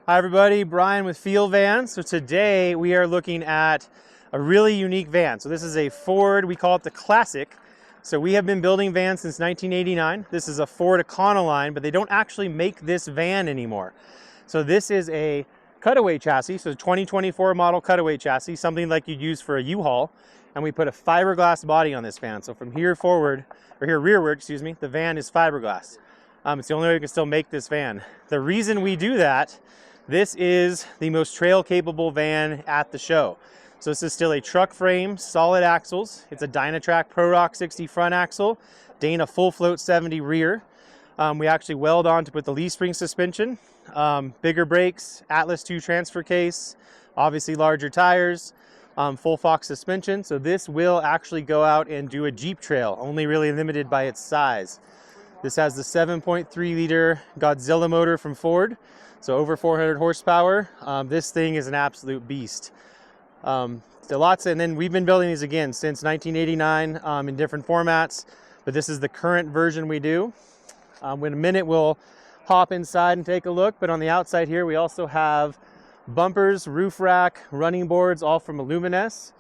Hi everybody, Brian with Field Van. So today we are looking at a really unique van. So this is a Ford, we call it the Classic. So we have been building vans since 1989. This is a Ford Econoline, but they don't actually make this van anymore. So this is a cutaway chassis, so 2024 model cutaway chassis, something like you'd use for a U-Haul. And we put a fiberglass body on this van. So from here forward, or here rearward, excuse me, the van is fiberglass. It's the only way we can still make this van. The reason we do that, this is the most trail capable van at the show. So this is still a truck frame, solid axles. It's a Dynatrac Pro Rock 60 front axle, Dana full float 70 rear. We actually weld on to put the leaf spring suspension, bigger brakes, Atlas 2 transfer case, obviously larger tires, full Fox suspension. So this will actually go out and do a Jeep trail, only really limited by its size. This has the 7.3 liter Godzilla motor from Ford. So over 400 horsepower. This thing is an absolute beast. And then we've been building these again since 1989 in different formats, but this is the current version we do. In a minute we'll hop inside and take a look, but on the outside here we also have bumpers, roof rack, running boards, all from Aluminess.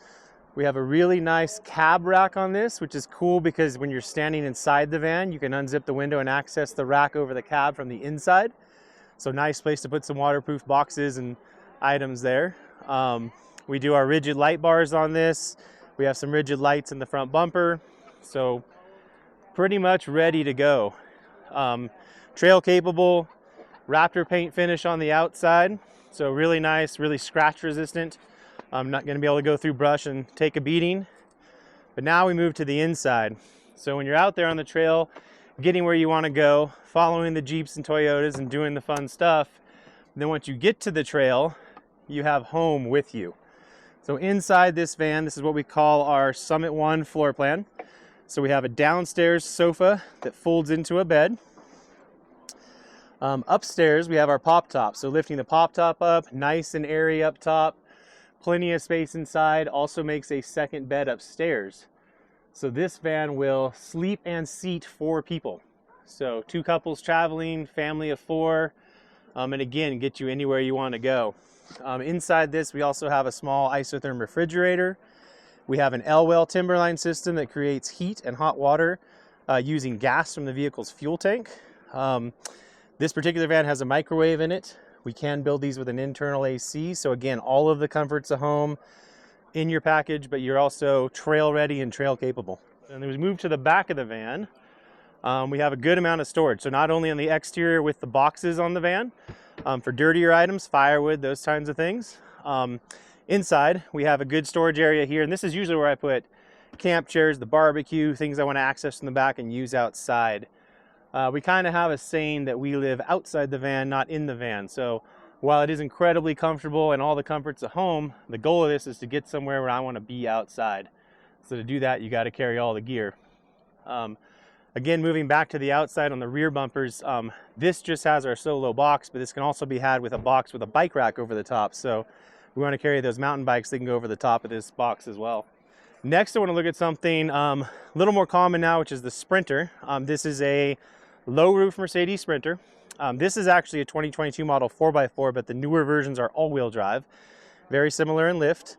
We have a really nice cab rack on this, which is cool because when you're standing inside the van, you can unzip the window and access the rack over the cab from the inside. So nice place to put some waterproof boxes and items there. We do our rigid light bars on this. We have some rigid lights in the front bumper. So pretty much ready to go. Trail capable, Raptor paint finish on the outside. So really nice, really scratch resistant. I'm not going to be able to go through brush and take a beating. But now we move to the inside. So when you're out there on the trail, getting where you want to go, following the Jeeps and Toyotas and doing the fun stuff, then once you get to the trail, you have home with you. So inside this van, this is what we call our Summit One floor plan. So we have a downstairs sofa that folds into a bed. Upstairs, we have our pop top. So lifting the pop top up, nice and airy up top, plenty of space inside, also makes a second bed upstairs. So this van will sleep and seat 4 people. So 2 couples traveling, family of 4, and again, get you anywhere you want to go. Inside this, we also have a small isotherm refrigerator. We have an L-Well Timberline system that creates heat and hot water using gas from the vehicle's fuel tank. This particular van has a microwave in it. We can build these with an internal AC. So again, all of the comforts of home in your package, but you're also trail ready and trail capable. And then we move to the back of the van. We have a good amount of storage. So not only on the exterior with the boxes on the van, for dirtier items, firewood, those kinds of things. Inside, we have a good storage area here. And this is usually where I put camp chairs, the barbecue, things I want to access from the back and use outside. We kind of have a saying that we live outside the van, not in the van. So while it is incredibly comfortable and all the comforts of home, the goal of this is to get somewhere where I want to be outside. So to do that, you got to carry all the gear. Again, moving back to the outside on the rear bumpers, this just has our solo box, but this can also be had with a box with a bike rack over the top. So we want to carry those mountain bikes, they can go over the top of this box as well. Next, I want to look at something a little more common now, which is the Sprinter. This is a low roof Mercedes Sprinter. This is actually a 2022 model 4x4, but the newer versions are all-wheel drive. Very similar in lift.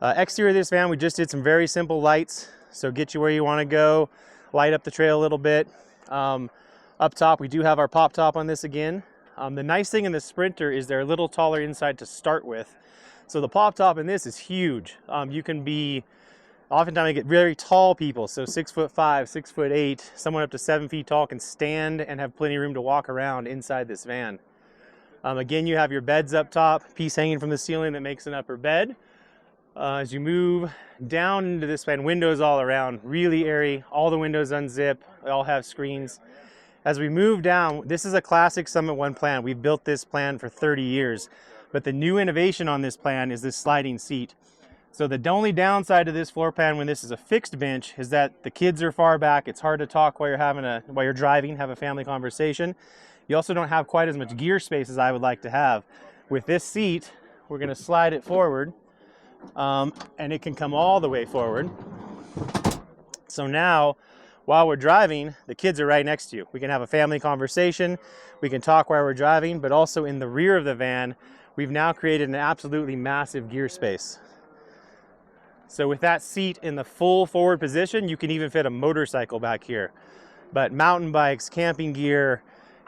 Exterior of this van, we just did some very simple lights. So get you where you want to go, light up the trail a little bit. Up top, we do have our pop top on this again. The nice thing in the Sprinter is they're a little taller inside to start with. So the pop top in this is huge. You can be, oftentimes I get very tall people, so 6'5", 6'8", someone up to 7 feet tall can stand and have plenty of room to walk around inside this van. Again, you have your beds up top, piece hanging from the ceiling that makes an upper bed. As you move down into this van, windows all around, really airy, all the windows unzip, they all have screens. As we move down, this is a classic Summit One plan. We've built this plan for 30 years, but the new innovation on this plan is this sliding seat. So the only downside to this floor plan when this is a fixed bench is that the kids are far back. It's hard to talk while you're driving, have a family conversation. You also don't have quite as much gear space as I would like to have. With this seat, we're going to slide it forward, and it can come all the way forward. So now while we're driving, the kids are right next to you. We can have a family conversation, we can talk while we're driving, but also in the rear of the van, we've now created an absolutely massive gear space. So with that seat in the full forward position, you can even fit a motorcycle back here. But mountain bikes, camping gear,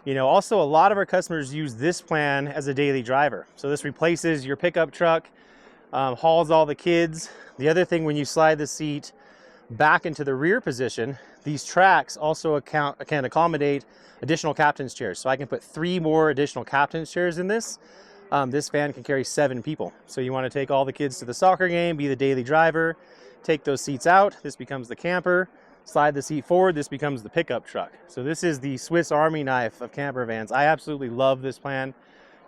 you know, also a lot of our customers use this plan as a daily driver. So this replaces your pickup truck, hauls all the kids. The other thing, when you slide the seat back into the rear position, these tracks also can accommodate additional captain's chairs. So I can put 3 more additional captain's chairs in this. This van can carry 7 people. So you want to take all the kids to the soccer game, be the daily driver, take those seats out, this becomes the camper, slide the seat forward, this becomes the pickup truck. So this is the Swiss Army knife of camper vans. I absolutely love this plan.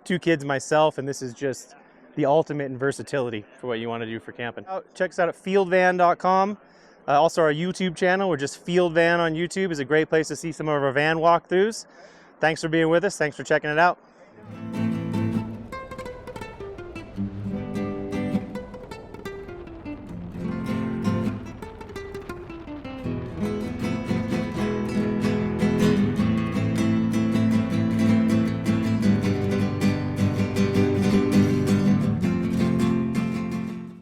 2 kids myself, and this is just the ultimate in versatility for what you want to do for camping. Check us out at fieldvan.com. Also our YouTube channel, we're just Field Van on YouTube, is a great place to see some of our van walkthroughs. Thanks for being with us, thanks for checking it out.